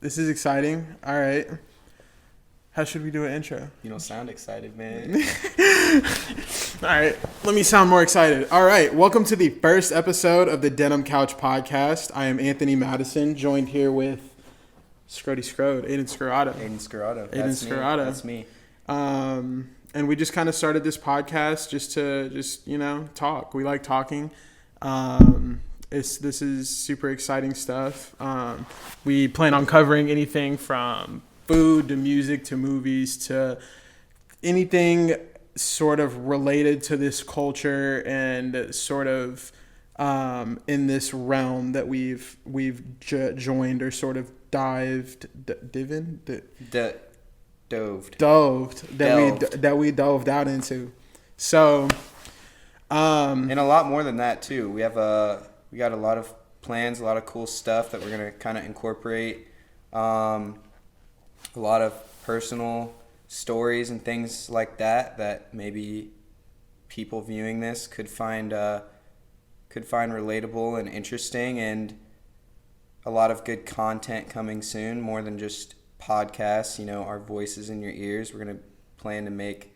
This is exciting. All right. How should we do an intro? You don't sound excited, man. All right. Let me sound more excited. All right. Welcome to the first episode of the Denim Couch podcast. I am Anthony Madison, joined here with Scrody Scrode, Aiden Scarrato. That's me. And we just kind of started this podcast just to talk. We like talking. This is super exciting stuff. We plan on covering anything from food to music to movies to anything sort of related to this culture and sort of in this realm that we've joined or sort of doved we dove out into. So and a lot more than that too. We got a lot of plans, a lot of cool stuff that we're gonna kind of incorporate. A lot of personal stories and things like that maybe people viewing this could find relatable and interesting, and a lot of good content coming soon, more than just podcasts, our voices in your ears. We're going to plan to make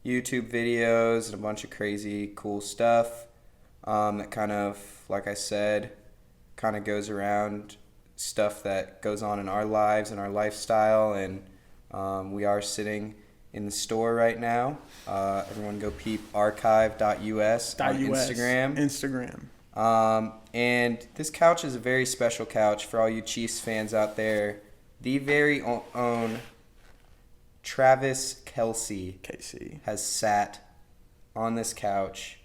YouTube videos and a bunch of crazy cool stuff that kind of, like I said, kind of goes around stuff that goes on in our lives and our lifestyle. And we are sitting in the store right now. Everyone go peep archive.us on Instagram. And this couch is a very special couch for all you Chiefs fans out there. The very own Travis Kelce has sat on this couch.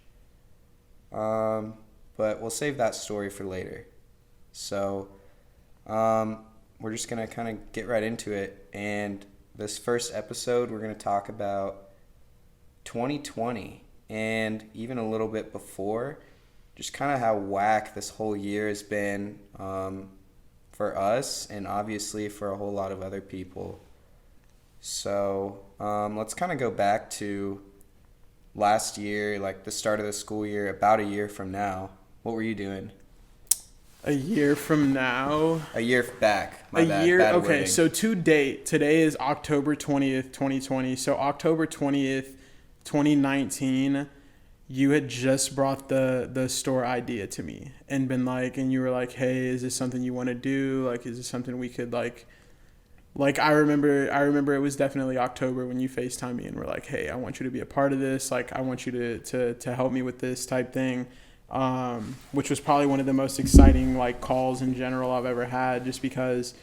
But we'll save that story for later. So we're just going to kind of get right into it. And this first episode, we're going to talk about 2020 and even a little bit before, just kind of how whack this whole year has been for us and obviously for a whole lot of other people. So let's kind of go back to last year, like the start of the school year, about a year from now. What were you doing? A year from now? A year back. Bad okay, wording. So to date, today is October 20th, 2020. So October 20th, 2019, you had just brought the store idea to me and been like, and you were like, hey, is this something you want to do? Like, is this something we could like I remember it was definitely October when you FaceTimed me and were like, hey, I want you to be a part of this. Like, I want you to help me with this type thing. Which was probably one of the most exciting like calls in general I've ever had, just because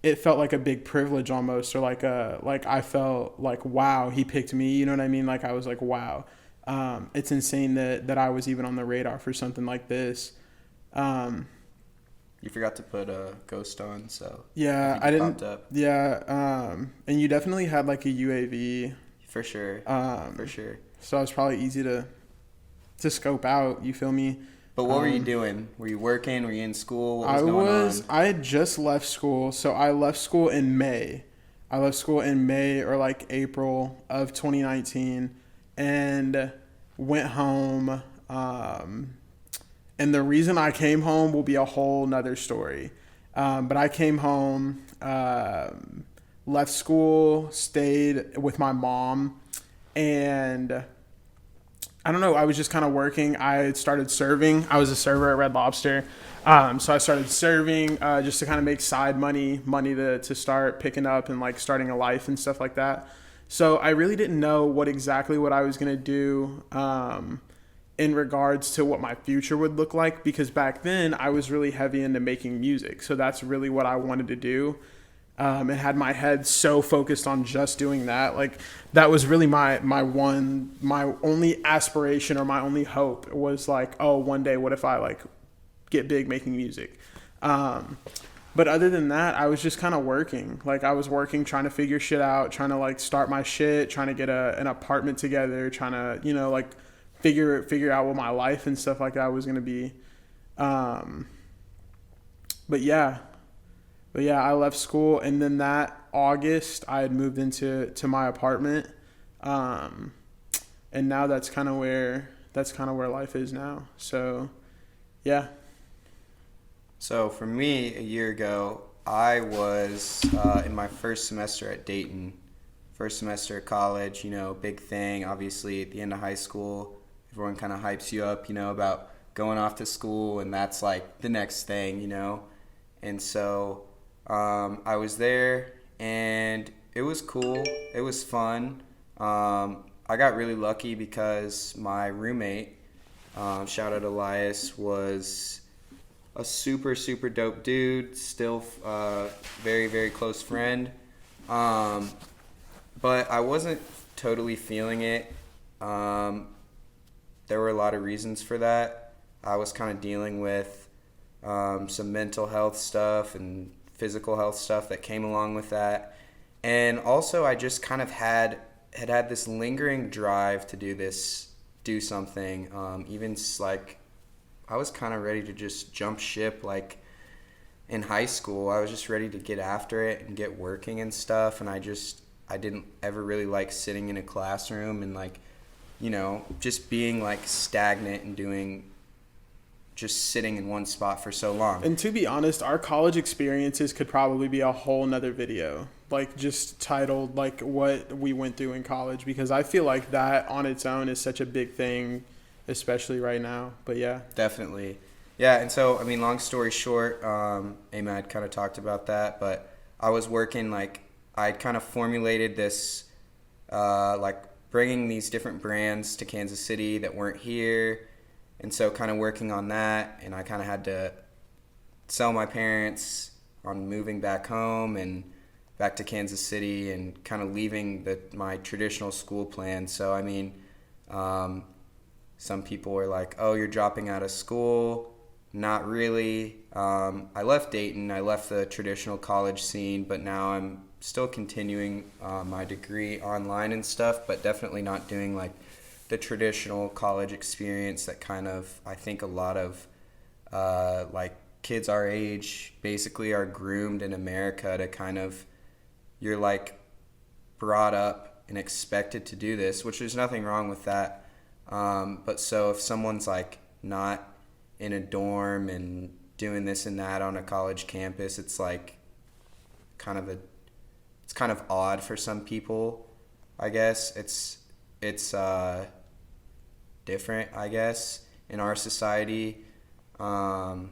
it felt like a big privilege almost, or like I felt like, wow, he picked me, you know what I mean? Like I was like, wow, it's insane that I was even on the radar for something like this. You forgot to put a ghost on, so yeah, I didn't. Yeah, and you definitely had like a UAV for sure. So it was probably easy to scope out, you feel me? But what were you doing? Were you working? Were you in school? What was going on? I had just left school. So I left school in May. Or like April of 2019 and went home. And the reason I came home will be a whole nother story. But I came home, left school, stayed with my mom, and I don't know, I was just kind of working. I started serving. I was a server at Red Lobster. So I started serving just to kind of make side money to start picking up and like starting a life and stuff like that. So I really didn't know what I was going to do in regards to what my future would look like, because back then I was really heavy into making music. So that's really what I wanted to do. And had my head so focused on just doing that. Like that was really my only aspiration, or my only hope was like, oh, one day, what if I like get big making music? But other than that, I was just kind of working. Like I was working, trying to figure shit out, trying to like start my shit, trying to get an apartment together, trying to, like figure out what my life and stuff like that was going to be. But yeah, I left school, and then that August I had moved into my apartment, and now that's kind of where life is now. So, yeah. So for me, a year ago, I was in my first semester at Dayton. First semester at college, big thing. Obviously, at the end of high school, everyone kind of hypes you up, about going off to school, and that's like the next thing. And so I was there, and it was cool. It was fun. I got really lucky because my roommate, shout out Elias, was a super super dope dude. Still, very very close friend. But I wasn't totally feeling it. There were a lot of reasons for that. I was kind of dealing with some mental health stuff and physical health stuff that came along with that. And also, I just kind of had this lingering drive to do something. Even like, I was kind of ready to just jump ship. Like in high school, I was just ready to get after it and get working and stuff. And I didn't ever really like sitting in a classroom and like, just being like stagnant and just sitting in one spot for so long. And to be honest, our college experiences could probably be a whole nother video, like just titled like what we went through in college, because I feel like that on its own is such a big thing, especially right now. But yeah. Definitely. Yeah, and so, I mean, long story short, Ahmad kind of talked about that, but I was working, like, I'd kind of formulated this, like, bringing these different brands to Kansas City that weren't here, and so kind of working on that, and I kind of had to sell my parents on moving back home and back to Kansas City and kind of leaving my traditional school plan. So, I mean, some people were like, oh, you're dropping out of school. Not really. I left Dayton. I left the traditional college scene, but now I'm still continuing my degree online and stuff, but definitely not doing like the traditional college experience that kind of, I think a lot of like kids our age basically are groomed in America to kind of, you're like brought up and expected to do this, which there's nothing wrong with that. But so if someone's like not in a dorm and doing this and that on a college campus, it's like it's kind of odd for some people, I guess. It's different, I guess, in our society. But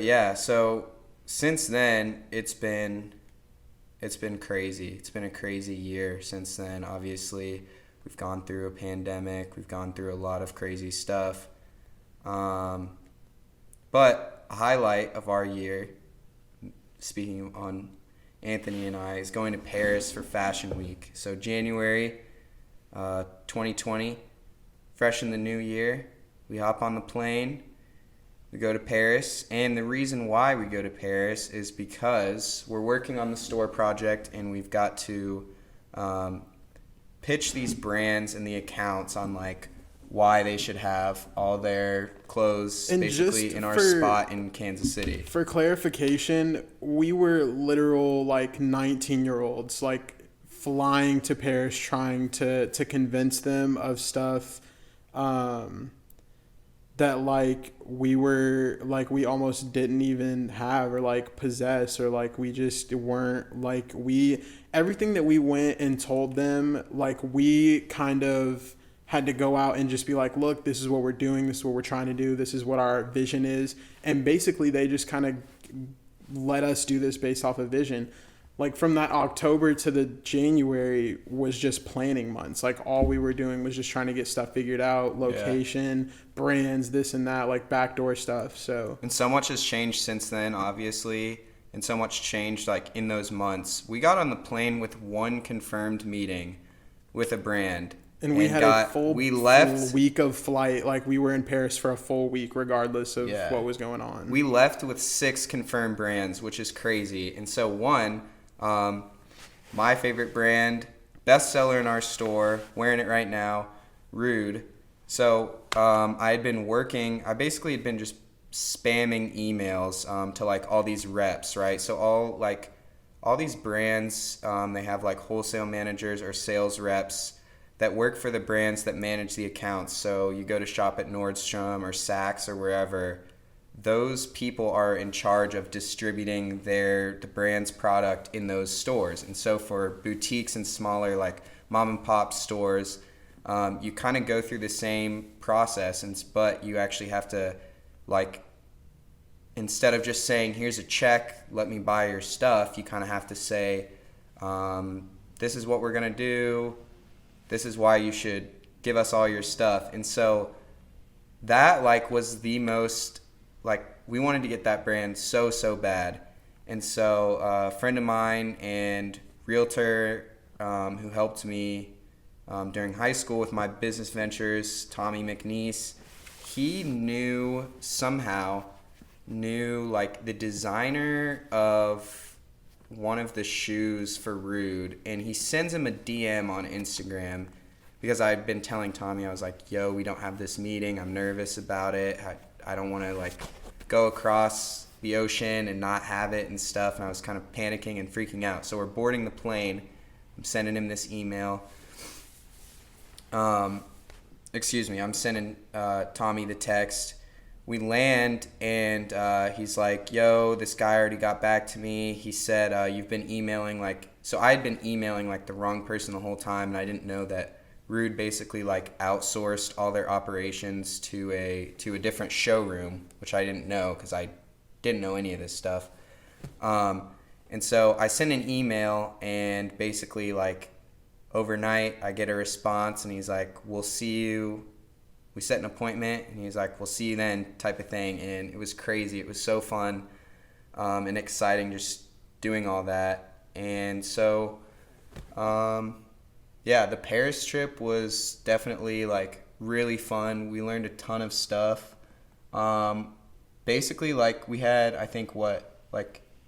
yeah, so since then it's been crazy. It's been a crazy year since then. Obviously, we've gone through a pandemic. We've gone through a lot of crazy stuff. But a highlight of our year, speaking on Anthony and I, is going to Paris for Fashion Week. So January 2020, fresh in the new year, we hop on the plane, we go to Paris. And the reason why we go to Paris is because we're working on the store project and we've got to pitch these brands and the accounts on like why they should have all their clothes and basically in our spot in Kansas City. For clarification, we were literal like 19-year-olds like flying to Paris trying to convince them of stuff that like we almost didn't even have or like possess, or like we just weren't like everything that we went and told them, like we kind of had to go out and just be like, look, this is what we're doing, this is what we're trying to do, this is what our vision is. And basically they just kind of let us do this based off of vision. Like from that October to the January was just planning months. Like all we were doing was just trying to get stuff figured out, location, brands, this and that, like backdoor stuff. And so much has changed since then, obviously. And so much changed like in those months. We got on the plane with one confirmed meeting with a brand. And we had a full week of flight. Like we were in Paris for a full week regardless of what was going on. We left with 6 confirmed brands, which is crazy. And so my favorite brand, bestseller in our store, wearing it right now, Rude. So I basically had been just spamming emails to like all these reps, right? So all these brands, they have like wholesale managers or sales reps that work for the brands that manage the accounts. So you go to shop at Nordstrom or Saks or wherever, those people are in charge of distributing the brand's product in those stores. And so for boutiques and smaller like mom and pop stores, you kind of go through the same process, but you actually have to, like, instead of just saying, here's a check, let me buy your stuff, you kind of have to say, this is what we're going to do, this is why you should give us all your stuff. And so that, like, was the most, like, we wanted to get that brand so bad. And so a friend of mine and realtor who helped me during high school with my business ventures, Tommy McNeese, he somehow knew like the designer of one of the shoes for Rude, and he sends him a DM on Instagram because I'd been telling Tommy, I was like, yo, we don't have this meeting, I'm nervous about it, I don't want to like go across the ocean and not have it and stuff, and I was kind of panicking and freaking out. So we're boarding the plane, I'm sending him this email, I'm sending Tommy the text. We land, and he's like, yo, this guy already got back to me. He said, you've been emailing, like, so I had been emailing, like, the wrong person the whole time, and I didn't know that Rude basically, like, outsourced all their operations to a different showroom, which I didn't know because I didn't know any of this stuff. And so I sent an email, and basically, like, overnight, I get a response, and he's like, we'll see you. We set an appointment, and he's like, we'll see you then, type of thing. And it was crazy. It was so fun and exciting just doing all that. And so, the Paris trip was definitely, like, really fun. We learned a ton of stuff. Basically, like, we had, I think,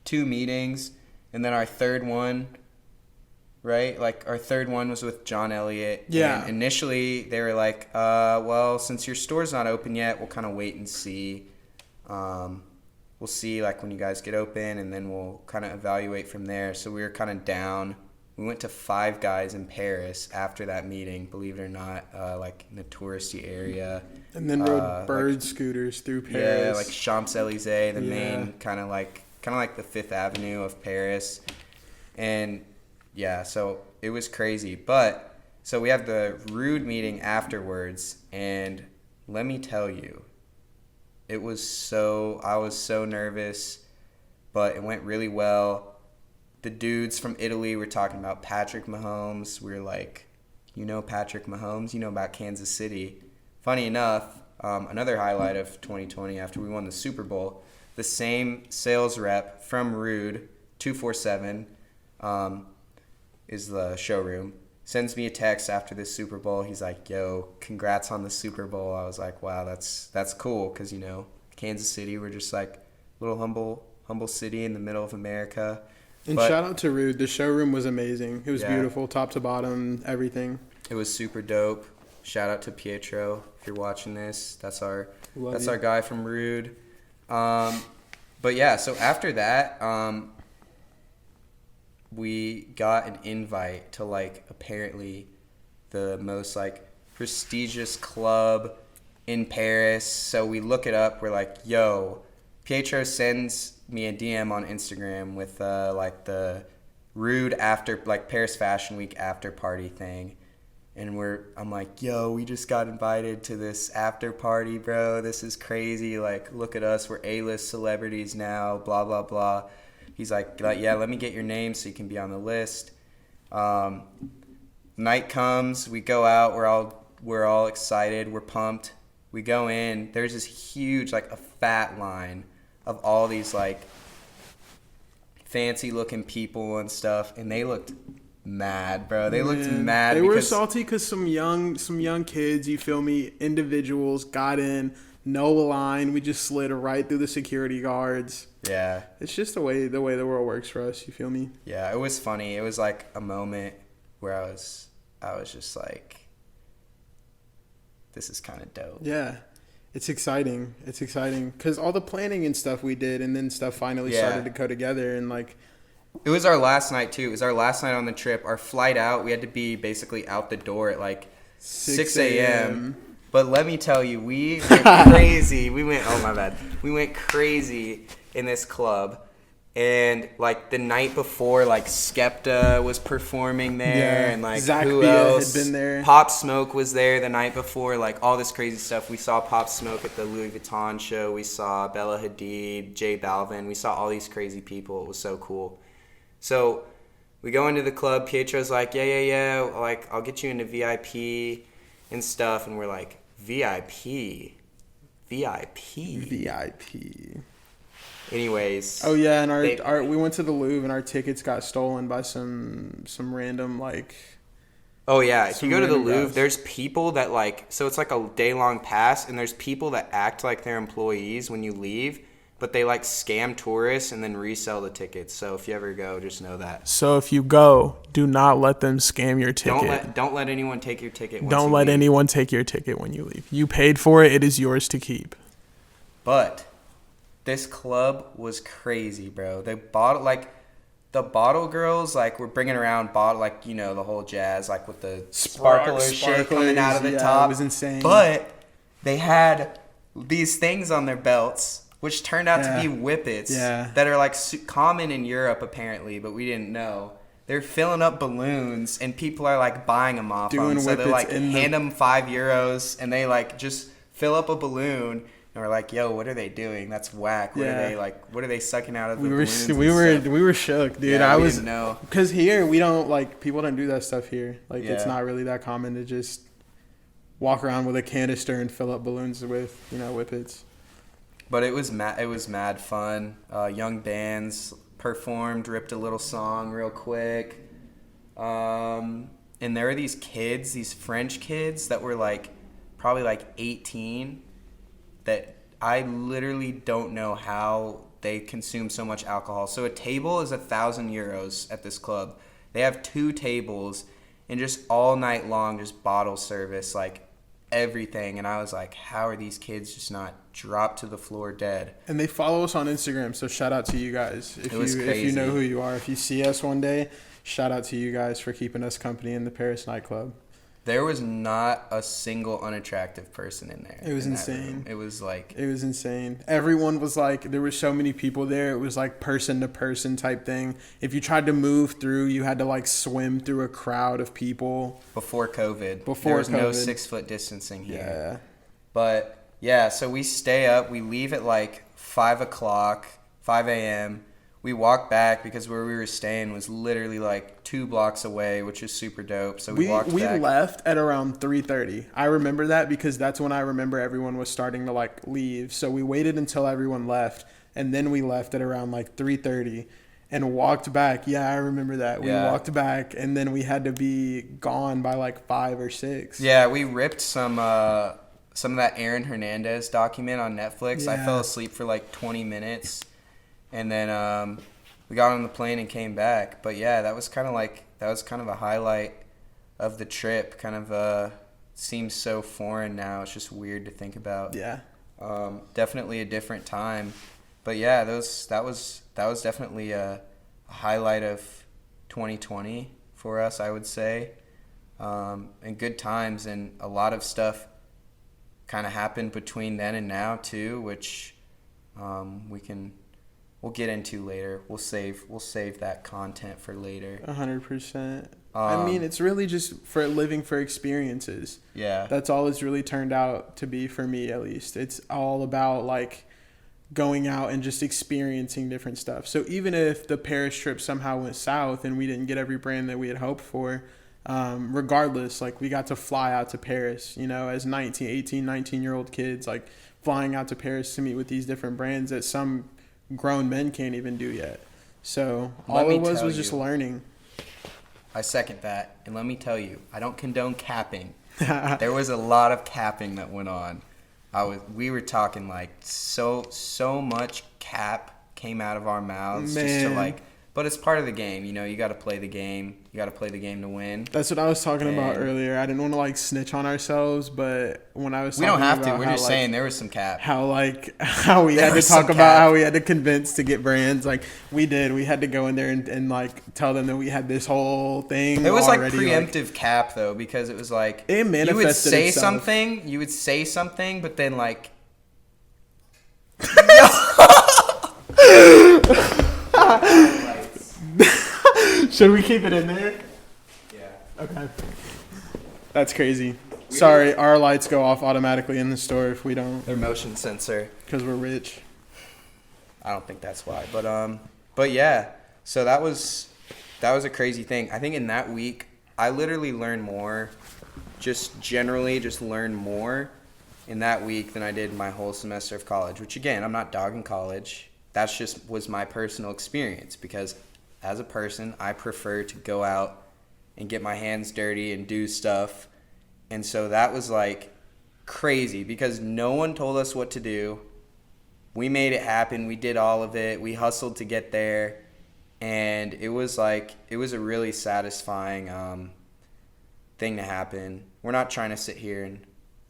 2 meetings, and then our third one, right? Like, our third one was with John Elliott. Yeah. And initially, they were like, well, since your store's not open yet, we'll kind of wait and see. We'll see, like, when you guys get open, and then we'll kind of evaluate from there. So we were kind of down. We went to Five Guys in Paris after that meeting, believe it or not, like, in the touristy area. And then rode bird scooters through Paris. Yeah, like Champs-Élysées, the main kind of like the Fifth Avenue of Paris. And yeah, so it was crazy. But so we have the Rude meeting afterwards, and let me tell you, I was so nervous, but it went really well. The dudes from Italy were talking about Patrick Mahomes. We were like, you know Patrick Mahomes, you know about Kansas City. Funny enough, another highlight of 2020 after we won the Super Bowl, the same sales rep from Rude, 247, is the showroom, sends me a text after the Super Bowl. He's like, yo, congrats on the Super Bowl. I was like, wow, that's cool, because, you know, Kansas City, we're just like a little humble city in the middle of America. And shout out to Rude. The showroom was amazing. It was beautiful, top to bottom, everything. It was super dope. Shout out to Pietro if you're watching this. That's our guy from Rude. But yeah, so after that, we got an invite to, like, apparently the most, like, prestigious club in Paris. So we look it up. We're like, yo, Pietro sends me a DM on Instagram with like the Rude after, like, Paris Fashion Week after party thing. And I'm like, yo, we just got invited to this after party, bro. This is crazy. Like, look at us. We're A-list celebrities now, blah, blah, blah. He's like, yeah, let me get your name so you can be on the list. Night comes. We go out. We're all excited. We're pumped. We go in. There's this huge, like, a fat line of all these, like, fancy-looking people and stuff. And they looked mad, bro. They looked mad. They were salty because some young kids, you feel me, individuals got in, no line. We just slid right through the security guards. Yeah. It's just the way the world works for us, you feel me? Yeah, it was funny. It was like a moment where I was just like, this is kind of dope. Yeah. It's exciting. It's exciting because all the planning and stuff we did, and then stuff finally started to go together, and, like, it was our last night, too. It was our last night on the trip. Our flight out, we had to be basically out the door at, like, 6 a.m. But let me tell you, we went crazy. We went crazy in this club. And, like, the night before, like, Skepta was performing there. And, like, Zach who Bia else? had been there. Pop Smoke was there the night before. Like, all this crazy stuff. We saw Pop Smoke at the Louis Vuitton show. We saw Bella Hadid, J Balvin. We saw all these crazy people. It was so cool. So we go into the club. Pietro's like, yeah. Like, I'll get you into VIP and stuff. And we're like, VIP. Anyways. Oh yeah, and our we went to the Louvre and our tickets got stolen by some random like. Oh yeah, if you go to the Louvre, there's people that like, so it's like a day-long pass, and there's people that act like they're employees when you leave, but they like scam tourists and then resell the tickets. So if you ever go, just know that. So if you go, do not let them scam your ticket. Don't let anyone take your ticket. Don't let anyone take your ticket when you leave. You paid for it; it is yours to keep. But this club was crazy, bro. The bottle girls, like, were bringing around bottle, like, you know, the whole jazz, like, with the sparklers shit coming out of the top. It was insane. But they had these things on their belts, which turned out to be Whippets that are, like, common in Europe, apparently, but we didn't know. They're filling up balloons, and people are, like, buying them off them. So they're, like, hand them €5, and they, like, just fill up a balloon. And we're like, yo, what are they doing? That's whack. What are they sucking out of the balloons? We were shook, dude. Yeah, we didn't know. Because here we don't like, people don't do that stuff here. Like it's not really that common to just walk around with a canister and fill up balloons with, you know, Whippets. But it was mad fun. Young bands performed, ripped a little song real quick. And there were these kids, these French kids that were like probably like 18. That I literally don't know how they consume so much alcohol. So a table is €1,000 at this club. They have 2 tables and just all night long, just bottle service, like everything. And I was like, how are these kids just not dropped to the floor dead? And they follow us on Instagram, so shout out to you guys. If you know who you are, if you see us one day, shout out to you guys for keeping us company in the Paris nightclub. There was not a single unattractive person in there. It was insane. It was like... It was insane. Everyone was like... There were so many people there. It was like person-to-person type thing. If you tried to move through, you had to like swim through a crowd of people. Before COVID. There was no 6-foot distancing here. Yeah. But, yeah, so we stay up. We leave at like 5 a.m. We walked back because where we were staying was literally like 2 blocks away, which is super dope. So we walked back. We left at around 3:30. I remember that because that's when I remember everyone was starting to like leave. So we waited until everyone left, and then we left at around like 3:30 and walked back. Yeah, I remember that. We walked back, and then we had to be gone by like 5 or 6. Yeah, we ripped some of that Aaron Hernandez document on Netflix. Yeah. I fell asleep for like 20 minutes. And then we got on the plane and came back. But yeah, that was kind of a highlight of the trip. Kind of seems so foreign now. It's just weird to think about. Yeah. Definitely a different time. But yeah, that was definitely a highlight of 2020 for us, I would say. And good times, and a lot of stuff kind of happened between then and now too, which we'll get into later. We'll save that content for later. 100%. I mean, it's really just for living for experiences. Yeah. That's all it's really turned out to be for me, at least. It's all about like going out and just experiencing different stuff. So even if the Paris trip somehow went south and we didn't get every brand that we had hoped for, regardless, like we got to fly out to Paris, you know, as 19-year-old kids, like flying out to Paris to meet with these different brands that some grown men can't even do yet. So all it was just learning. I second that, and let me tell you, I don't condone capping. There was a lot of capping that went on. We were talking like so much cap came out of our mouths, just to like But it's part of the game, you know. You got to play the game. You got to play the game to win. That's what I was talking about earlier. I didn't want to like snitch on ourselves, but when I was we don't have to. We're just saying there was some cap. How we had to talk about how we had to convince to get brands. Like we did. We had to go in there and like tell them that we had this whole thing. It was already, like preemptive cap though, because it was like it manifested you would say itself. something. You would say something, but then like. Should we keep it in there? Yeah. Okay. That's crazy. Sorry, our lights go off automatically in the store if we don't. They're motion sensor. Because we're rich. I don't think that's why, but yeah. So that was a crazy thing. I think in that week, I literally learned more, just generally learned more in that week than I did my whole semester of college. Which again, I'm not dogging college. That's just was my personal experience because as a person, I prefer to go out and get my hands dirty and do stuff. And so that was like crazy because no one told us what to do. We made it happen. We did all of it. We hustled to get there. And it was a really satisfying thing to happen. We're not trying to sit here and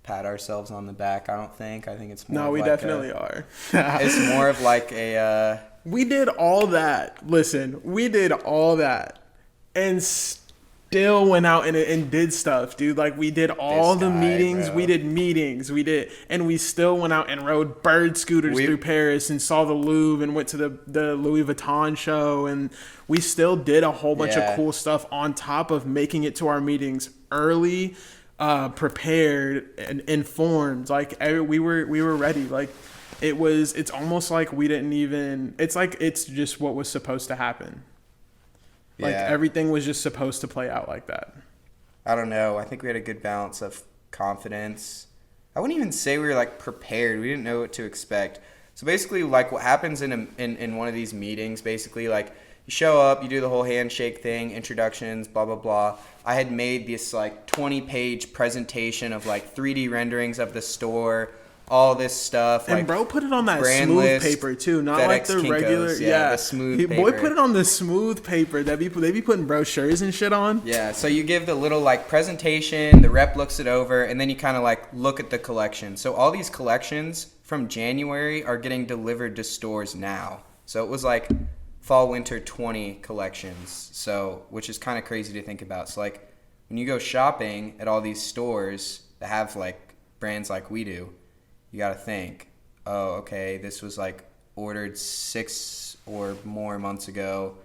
pat ourselves on the back, I don't think. I think it's more we definitely are. It's more of like a... we did all that. Listen, we did all that. And still went out and did stuff, dude. Like, we did all the meetings. Bro. We did meetings. And we still went out and rode bird scooters through Paris and saw the Louvre and went to the Louis Vuitton show. And we still did a whole bunch of cool stuff on top of making it to our meetings early, prepared and informed. Like we were ready. Like it's almost like we didn't even, it's like it's just what was supposed to happen. Like everything was just supposed to play out like that. I don't know. I think we had a good balance of confidence. I wouldn't even say we were like prepared. We didn't know what to expect. So basically, like what happens in one of these meetings, basically like you show up, you do the whole handshake thing, introductions, blah, blah, blah. I had made this like 20-page presentation of like 3D renderings of the store, all this stuff. And like, bro put it on that smooth paper too, not FedEx like the Kinko's, regular. The smooth paper. Boy put it on the smooth paper. They be putting brochures and shit on. Yeah, so you give the little like presentation, the rep looks it over, and then you kind of like look at the collection. So all these collections from January are getting delivered to stores now. So it was like fall winter 20 collections, so which is kind of crazy to think about. So like when you go shopping at all these stores that have like brands like we do, you got to think, oh, okay, this was like ordered 6 or more months ago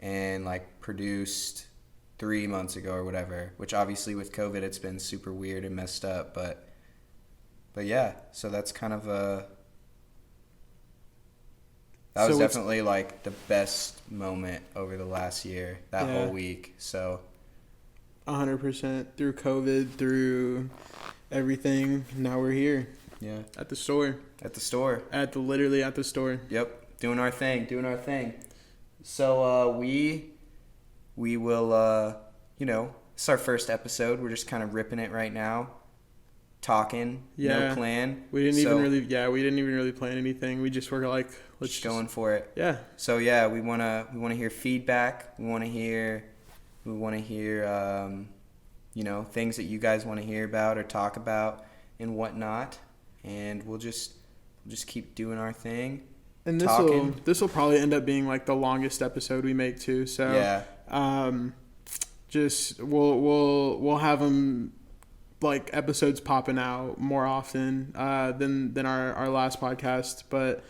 and like produced 3 months ago or whatever, which obviously with COVID it's been super weird and messed up, but yeah, so that's kind of that was definitely like the best moment over the last year, that whole week. So 100% through COVID, through everything. Now we're here. Yeah. At the store. Literally at the store. Yep. Doing our thing. So we will, it's our first episode. We're just kind of ripping it right now. Talking. No plan. We didn't even really plan anything. We just were like, let's just going for it. Yeah. So yeah, we wanna hear feedback. We wanna hear things that you guys want to hear about or talk about and whatnot. And we'll just keep doing our thing. And this will probably end up being like the longest episode we make too. So just we'll have them like episodes popping out more often than our last podcast, but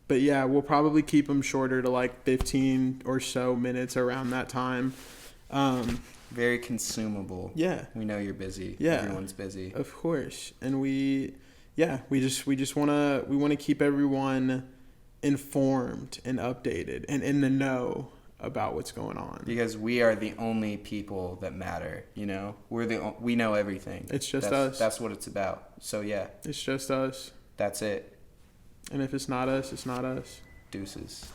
yeah, we'll probably keep them shorter to like 15 or so minutes around that time. Very consumable. Yeah. We know you're busy. Yeah. Everyone's busy. Of course. And we just want to keep everyone informed and updated and in the know about what's going on. Because we are the only people that matter, we know everything. It's just us. That's what it's about. So yeah. It's just us. That's it. And if it's not us, it's not us. Deuces.